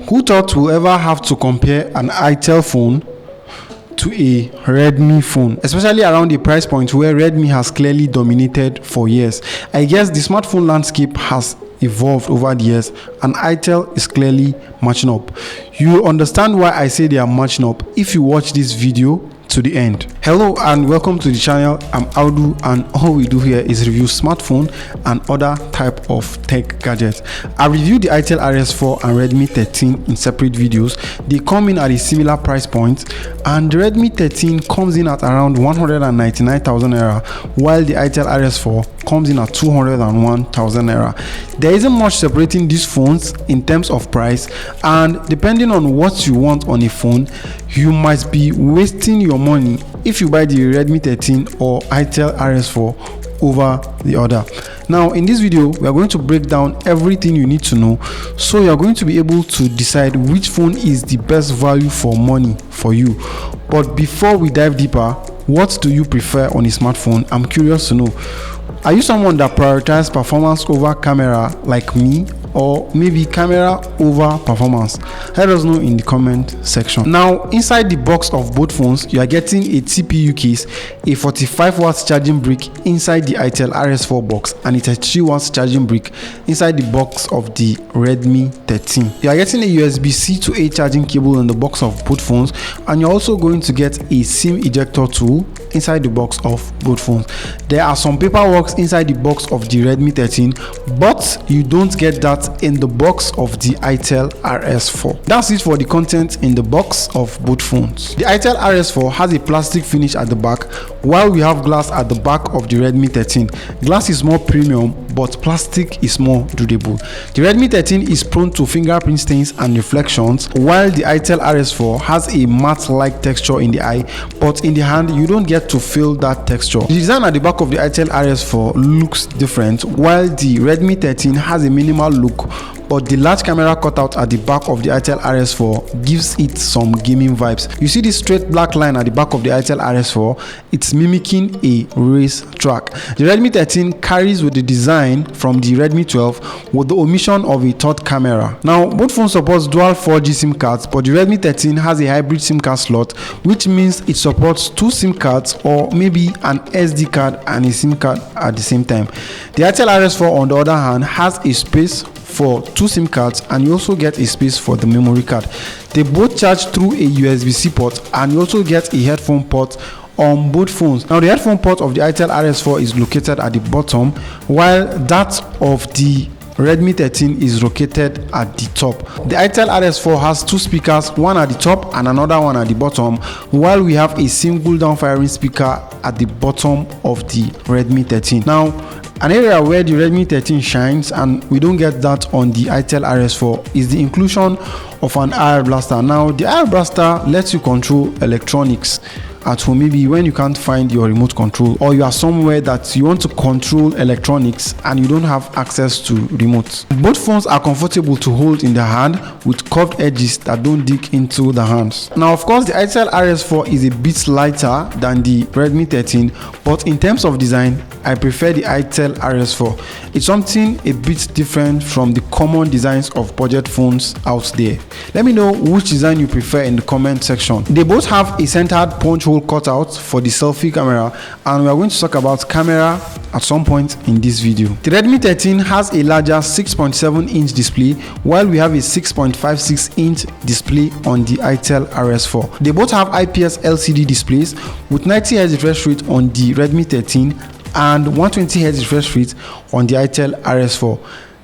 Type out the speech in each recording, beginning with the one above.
Who thought we'll ever have to compare an itel phone to a Redmi phone, especially around the price point where Redmi has clearly dominated for years? I guess the smartphone landscape has evolved over the years and itel is clearly matching up. You will understand why I say they are matching up if you watch this video to the end. Hello and welcome to the channel. I'm Audu and all we do here is review smartphone and other type of tech gadgets. I reviewed the itel RS4 and Redmi 13 in separate videos. They come in at a similar price point and the Redmi 13 comes in at around 199,000 naira while the itel RS4 comes in at 201,000 naira. There isn't much separating these phones in terms of price, and depending on what you want on a phone, you might be wasting your money if you buy the Redmi 13 or itel RS4 over the other. Now in this video we are going to break down everything you need to know, so you are going to be able to decide which phone is the best value for money for you. But before we dive deeper, what do you prefer on a smartphone? I'm curious to know. Are you someone that prioritizes performance over camera like me, or maybe camera over performance? Let us know in the comment section. Now inside the box of both phones you are getting a TPU case, a 45 watts charging brick inside the itel RS4 box, and it's a 3 watts charging brick inside the box of the Redmi 13. You are getting a USB-C to A charging cable in the box of both phones, and you're also going to get a SIM ejector tool inside the box of both phones. There are some paperwork inside the box of the Redmi 13, but you don't get that in the box of the itel RS4. That's it for the content in the box of both phones. The itel RS4 has a plastic finish at the back, while we have glass at the back of the Redmi 13. Glass is more premium, but plastic is more durable. The Redmi 13 is prone to fingerprint stains and reflections, while the itel RS4 has a matte-like texture in the eye, but in the hand you don't get to feel that texture. The design at the back of the itel RS4 looks different, while the Redmi 13 has a minimal look, but the large camera cutout at the back of the itel RS4 gives it some gaming vibes. You see this straight black line at the back of the itel RS4, it's mimicking a race track. The Redmi 13 carries with the design from the Redmi 12 with the omission of a third camera. Now both phones support dual 4G SIM cards, but the Redmi 13 has a hybrid SIM card slot, which means it supports two SIM cards or maybe an SD card and a SIM card at the same time. The itel RS4 on the other hand has a space for two SIM cards, and you also get a space for the memory card. They both charge through a USB-C port, and you also get a headphone port on both phones. Now the headphone port of the itel RS4 is located at the bottom, while that of the Redmi 13 is located at the top. The itel RS4 has two speakers, one at the top and another one at the bottom, while we have a single down-firing speaker at the bottom of the Redmi 13. Now an area where the Redmi 13 shines and we don't get that on the itel RS4 is the inclusion of an IR blaster. Now the IR blaster lets you control electronics at home, maybe when you can't find your remote control, or you are somewhere that you want to control electronics and you don't have access to remote. Both phones are comfortable to hold in the hand with curved edges that don't dig into the hands. Now of course the itel RS4 is a bit lighter than the Redmi 13, but in terms of design I prefer the itel RS4. It's something a bit different from the common designs of budget phones out there. Let me know which design you prefer in the comment section. They both have a centered punch hole cutout for the selfie camera, and we are going to talk about camera at some point in this video. The Redmi 13 has a larger 6.7-inch display, while we have a 6.56-inch display on the itel RS4. They both have IPS LCD displays with 90Hz refresh rate on the Redmi 13 and 120Hz refresh rate on the itel RS4.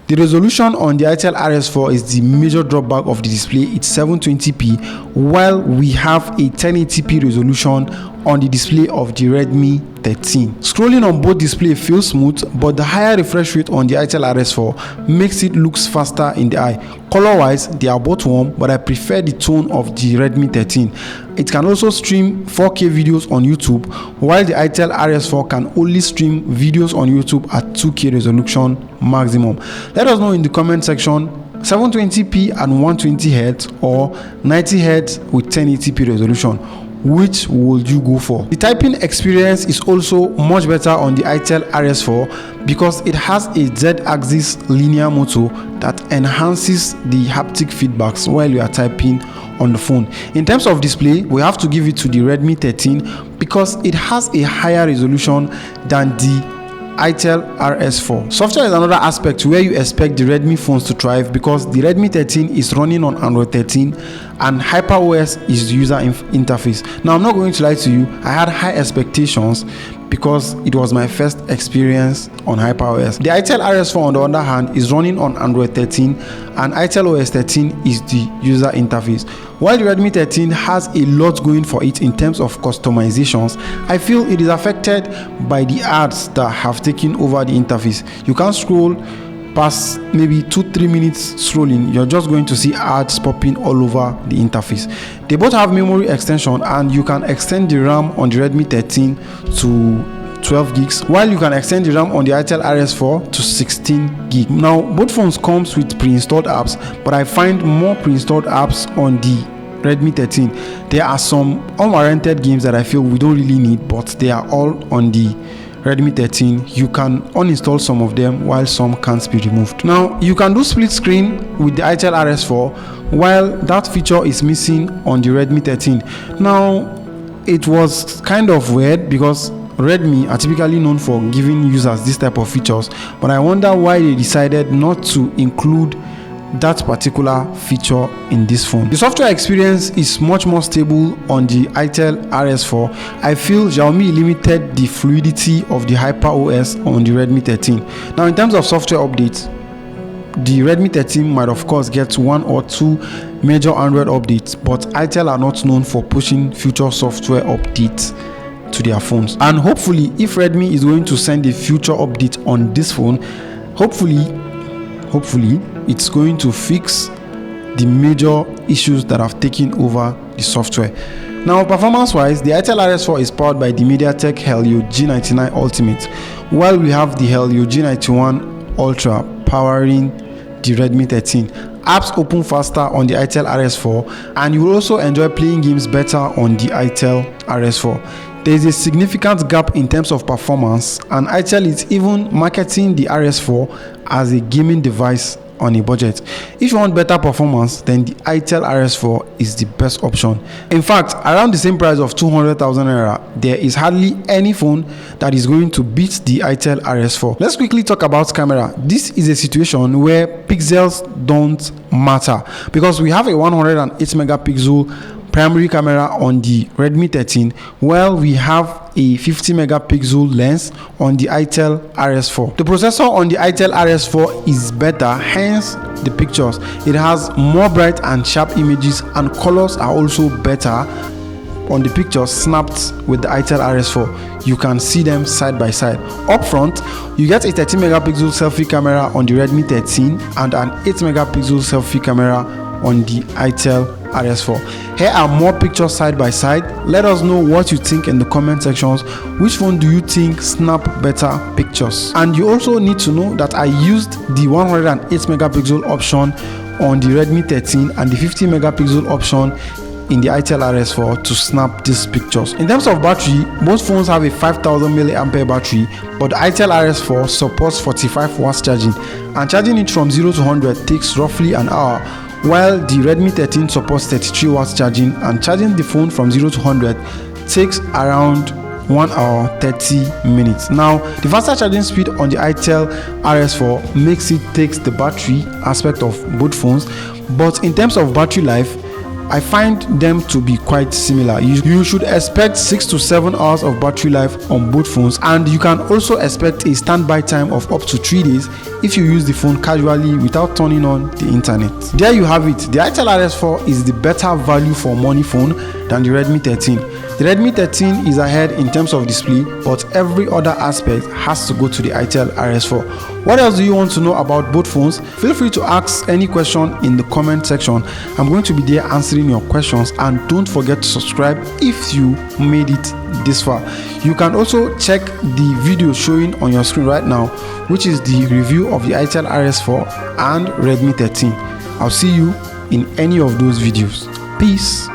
The resolution on the itel RS4 is the major drawback of the display. It's 720p, while we have a 1080p resolution on the display of the Redmi 13. Scrolling on both displays feels smooth, but the higher refresh rate on the itel RS4 makes it look faster in the eye. Color wise they are both warm, but I prefer the tone of the Redmi 13. It can also stream 4K videos on YouTube, while the itel RS4 can only stream videos on YouTube at 2K resolution maximum. Let us know in the comment section 720p and 120Hz or 90Hz with 1080p resolution. Which would you go for? The typing experience is also much better on the itel RS4 because it has a Z-axis linear motor that enhances the haptic feedbacks while you are typing on the phone. In terms of display, we have to give it to the Redmi 13 because it has a higher resolution than the itel RS4. Software is another aspect where you expect the Redmi phones to thrive because the Redmi 13 is running on Android 13 and HyperOS is the user interface. Now, I'm not going to lie to you, I had high expectations because it was my first experience on HyperOS. The itel RS4 on the other hand is running on Android 13 and itel OS 13 is the user interface. While the Redmi 13 has a lot going for it in terms of customizations, I feel it is affected by the ads that have taken over the interface. You can't scroll past maybe 2-3 minutes scrolling, you're just going to see ads popping all over the interface. They both have memory extension and you can extend the RAM on the Redmi 13 to 12 gigs while you can extend the RAM on the itel RS4 to 16 gig. Now, both phones comes with pre-installed apps, but I find more pre-installed apps on the Redmi 13. There are some unwarranted games that I feel we don't really need, but they are all on the Redmi 13. You can uninstall some of them while some can't be removed. Now, you can do split screen with the itel RS4 while that feature is missing on the Redmi 13. Now, it was kind of weird because Redmi are typically known for giving users this type of features, but I wonder why they decided not to include that particular feature in this phone. The software experience is much more stable on the itel RS4. I feel Xiaomi limited the fluidity of the HyperOS on the Redmi 13. Now, in terms of software updates, the Redmi 13 might of course get 1 or 2 major Android updates, but itel are not known for pushing future software updates to their phones. And hopefully, if Redmi is going to send a future update on this phone, hopefully it's going to fix the major issues that have taken over the software. Now, performance wise, the itel RS4 is powered by the MediaTek Helio G99 Ultimate, while we have the Helio G91 Ultra powering the Redmi 13. Apps open faster on the itel RS4 and you will also enjoy playing games better on the itel RS4. There is a significant gap in terms of performance, and itel is even marketing the RS4 as a gaming device on a budget. If you want better performance, then the itel RS4 is the best option. In fact, around the same price of 200,000 naira, there is hardly any phone that is going to beat the itel RS4. Let's quickly talk about camera. This is a situation where pixels don't matter because we have a 108 megapixel primary camera on the Redmi 13, while we have a 50 megapixel lens on the itel RS4. The processor on the itel RS4 is better, hence the pictures. It has more bright and sharp images, and colors are also better on the pictures snapped with the itel RS4. You can see them side by side. Up front, you get a 13 megapixel selfie camera on the Redmi 13 and an 8 megapixel selfie camera on the itel RS4. Here are more pictures side by side. Let us know what you think in the comment sections. Which phone do you think snap better pictures? And you also need to know that I used the 108 megapixel option on the Redmi 13 and the 50 megapixel option in the itel RS4 to snap these pictures. In terms of battery, both phones have a 5000 mAh battery, but the itel RS4 supports 45 watts charging, and charging it from 0 to 100 takes roughly an hour, while the Redmi 13 supports 33 watts charging, and charging the phone from 0 to 100 takes around 1 hour 30 minutes. Now, the faster charging speed on the itel RS4 makes it takes the battery aspect of both phones, but in terms of battery life, I find them to be quite similar. You should expect 6 to 7 hours of battery life on both phones, and you can also expect a standby time of up to 3 days if you use the phone casually without turning on the internet. There you have it. The itel RS4 is the better value for money phone than the Redmi 13. The Redmi 13 is ahead in terms of display, but every other aspect has to go to the itel RS4. What else do you want to know about both phones? Feel free to ask any question in the comment section. I'm going to be there answering your questions, and don't forget to subscribe if you made it this far. You can also check the video showing on your screen right now, which is the review of the itel RS4 and Redmi 13. I'll see you in any of those videos. Peace.